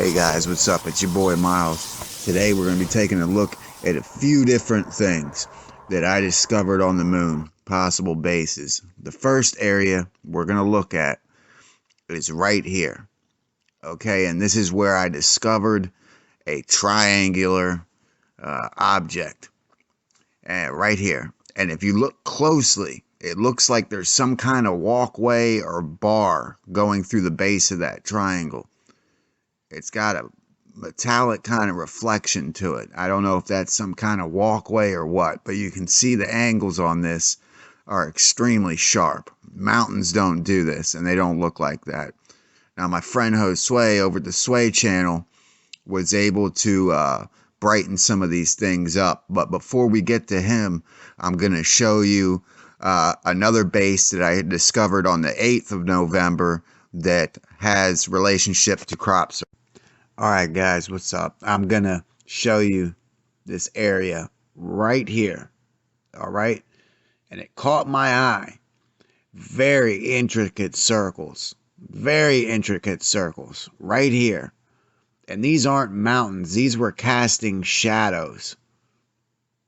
Hey guys, what's up? It's your boy Miles. Today we're going to be taking a look at a few different things that I discovered on the moon, possible bases. The first area we're going to look at is right here. Okay, and this is where I discovered a triangular object right here. And if you look closely, it looks like there's some kind of walkway or bar going through the base of that triangle. It's got a metallic kind of reflection to it. I don't know if that's some kind of walkway or what, but you can see the angles on this are extremely sharp. Mountains don't do this, and they don't look like that. Now, my friend Josue over at the Sway channel was able to brighten some of these things up. But before we get to him, I'm going to show you another base that I had discovered on the 8th of November that has relationship to crops. Alright guys, what's up? I'm gonna show you this area right here. Alright? And it caught my eye. Very intricate circles. Very intricate circles. Right here. And these aren't mountains. These were casting shadows.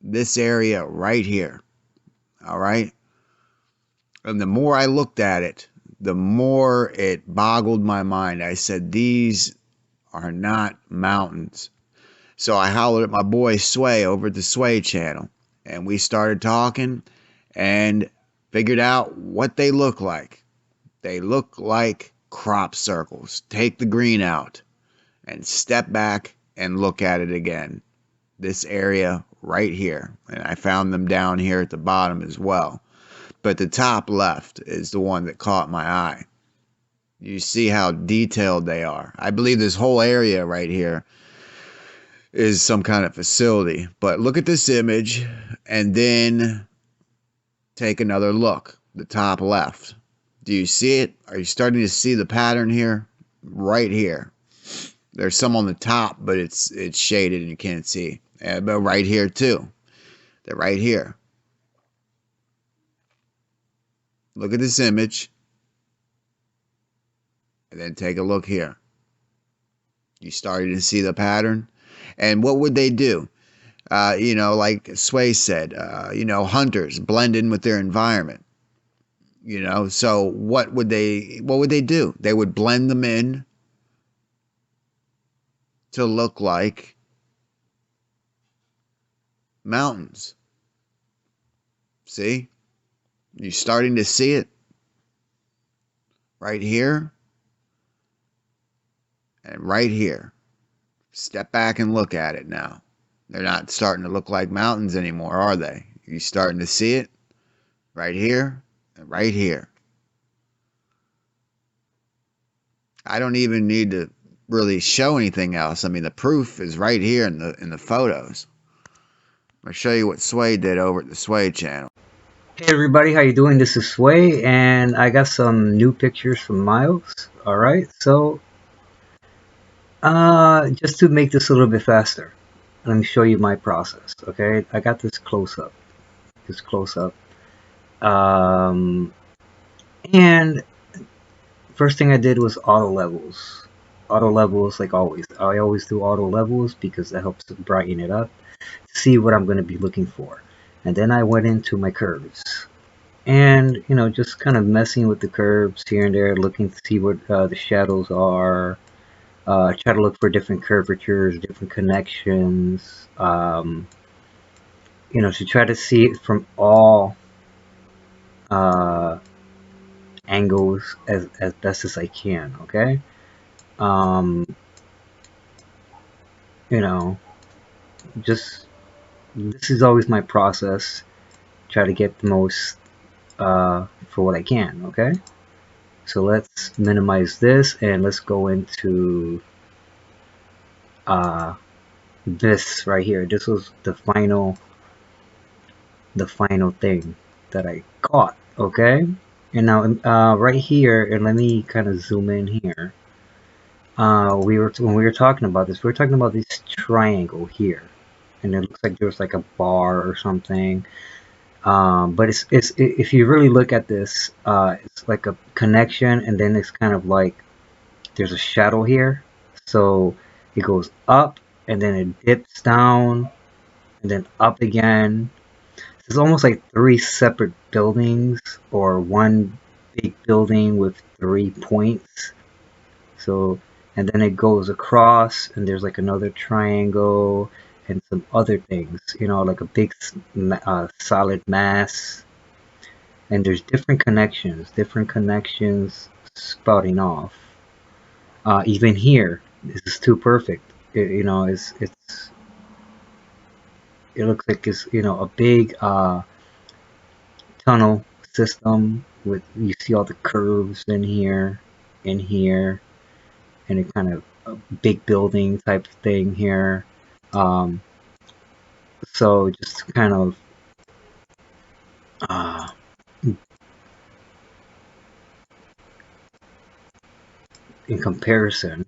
This area right here. Alright? And the more I looked at it, the more it boggled my mind. I said, these are not mountains. So I hollered at my boy Sway over at the Sway channel, and we started talking and figured out what they look like. They look like crop circles. Take the green out and step back and look at it again. This area right here. And I found them down here at the bottom as well. But the top left is the one that caught my eye. You see how detailed they are. I believe this whole area right here is some kind of facility. But look at this image and then take another look. The top left. Do you see it? Are you starting to see the pattern here? Right here. There's some on the top, but it's shaded and you can't see. But right here too. They're right here. Look at this image. And then take a look here. You started to see the pattern? And what would they do? Like Sway said, hunters blend in with their environment. So what would they do? They would blend them in to look like mountains. See? You're starting to see it right here. And right here. Step back and look at it now. They're not starting to look like mountains anymore, are they? You starting to see it? Right here and right here. I don't even need to really show anything else. I mean, the proof is right here in the photos. I'll show you what Sway did over at the Sway channel. Hey everybody, how you doing? This is Sway, and I got some new pictures from Miles. Alright, so just to make this a little bit faster, let me show you my process. Okay, I got this close up. And first thing I did was auto levels. Auto levels, like always. I always do auto levels because that helps to brighten it up, see what I'm going to be looking for. And then I went into my curves. And, just kind of messing with the curves here and there, looking to see what the shadows are. Try to look for different curvatures, different connections. To try to see it from all angles as best as I can, okay? Just this is always my process. Try to get the most for what I can, okay? So let's minimize this and let's go into this right here. This was the final thing that I caught, okay? And now right here, and let me kind of zoom in here. When we were talking about this, we were talking about this triangle here, and it looks like there's like a bar or something. But it's if you really look at this, it's like a connection, and then it's kind of like there's a shadow here, So it goes up and then it dips down and then up again. It's almost like three separate buildings or one big building with 3 points. So, and then it goes across and there's like another triangle and some other things, you know, like a big solid mass. And there's different connections spouting off. Even here, this is too perfect. You know, it looks like it's, you know, a big tunnel system with, you see all the curves in here, and a kind of a big building type thing here. Um, so just kind of uh, in comparison,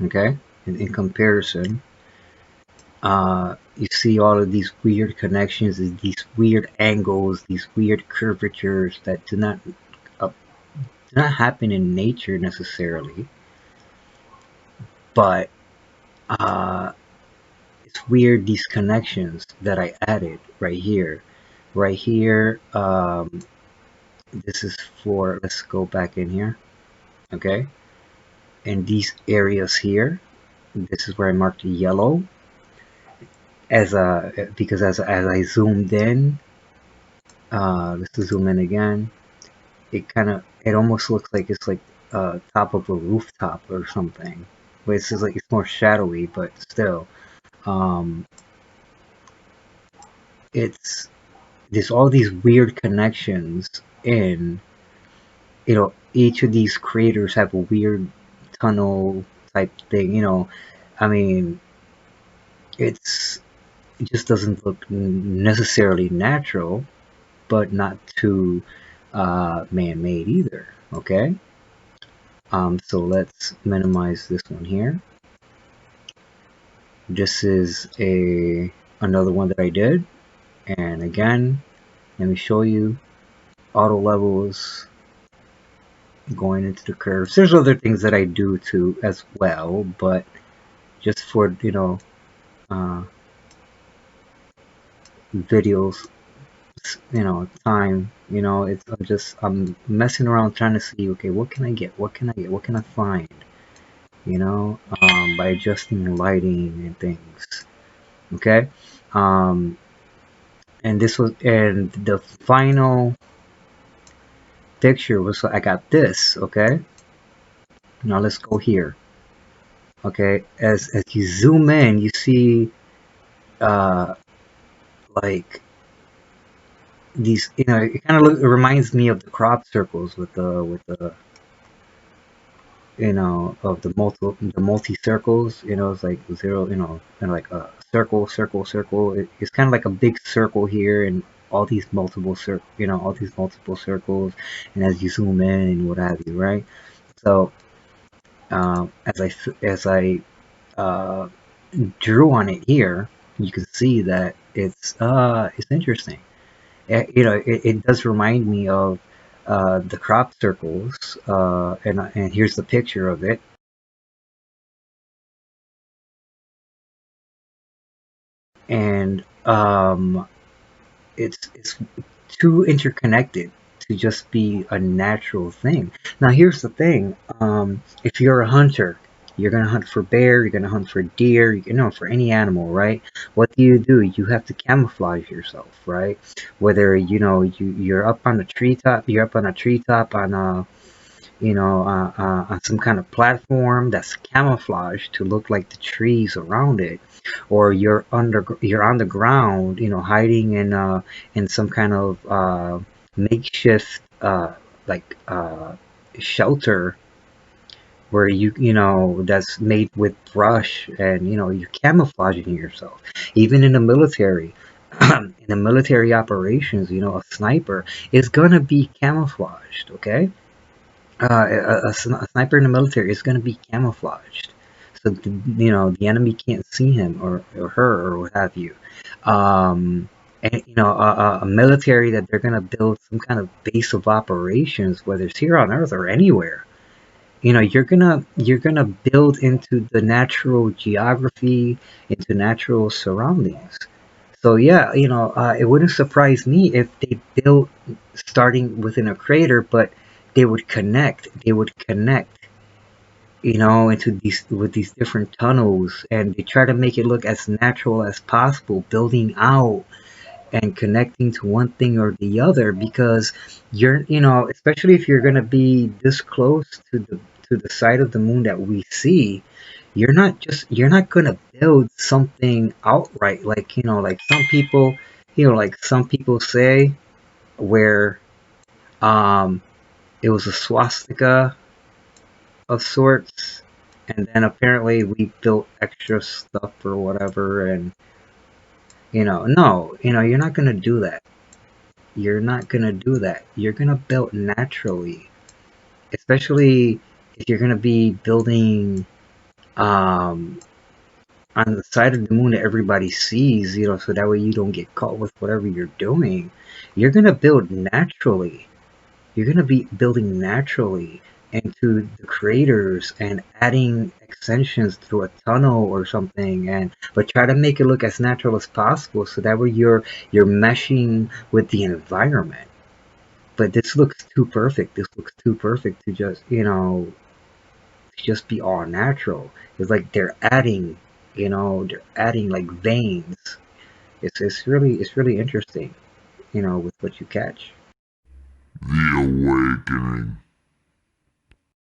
okay, in comparison, you see all of these weird connections, these weird angles, these weird curvatures that do not happen in nature necessarily, but it's weird, these connections that I added right here. Right here, this is for, let's go back in here, okay? And these areas here, this is where I marked yellow as because as I zoomed in, let's zoom in again. It almost looks like it's like top of a rooftop or something. But it's just like it's more shadowy, but still, um, there's all these weird connections in, you know, each of these craters have a weird tunnel type thing, you know. I mean, it just doesn't look necessarily natural, but not too man-made either, okay? So let's minimize this one here. This is another one that I did, and again, let me show you auto levels going into the curves. There's other things that I do too as well, but just for, you know, videos, you know, time, you know, I'm messing around trying to see, okay, what can I get, what can I find, you know, by adjusting lighting and things, okay. And the final picture was, so I got this, okay. Now let's go here, okay. As you zoom in, you see like these, you know, it kind of reminds me of the crop circles with the you know, of the multi circles, you know. It's like zero, you know, kind of like a circle. It's kind of like a big circle here, and all these multiple circles, and as you zoom in and what have you, right? So as I drew on it here, you can see that it's interesting. You know, it does remind me of the crop circles, and here's the picture of it. And it's too interconnected to just be a natural thing. Now here's the thing: if you're a hunter, you're gonna hunt for bear, you're gonna hunt for deer, you know, for any animal, right? What do? You have to camouflage yourself, right? Whether, you know, you're up on a treetop, on a, you know, on some kind of platform that's camouflaged to look like the trees around it, or you're on the ground, you know, hiding in some kind of makeshift like shelter where you know, that's made with brush, and you know, you're camouflaging yourself. Even in the military, in the military operations, you know, a sniper is gonna be camouflaged, okay. A sniper in the military is going to be camouflaged, so you know, the enemy can't see him or her or what have you. And you know, a military that they're going to build some kind of base of operations, whether it's here on Earth or anywhere. you're gonna build into the natural geography, into natural surroundings. So yeah, it wouldn't surprise me if they built starting within a crater, but they would connect into these with these different tunnels, and they try to make it look as natural as possible, building out and connecting to one thing or the other, because especially if you're gonna be this close to the side of the moon that we see, you're not gonna build something outright, like some people say, where um it was a swastika of sorts, and then apparently we built extra stuff or whatever, and no, you're not gonna do that. You're not gonna do that. You're gonna build naturally, especially if you're gonna be building um, on the side of the moon that everybody sees, so that way you don't get caught with whatever you're doing. You're gonna build naturally. You're gonna be building naturally into the craters and adding extensions through a tunnel or something, and but try to make it look as natural as possible, so that way you're meshing with the environment. But this looks too perfect. This looks too perfect to just be all natural. It's like they're adding like veins. It's really interesting, with what you catch. The Awakening.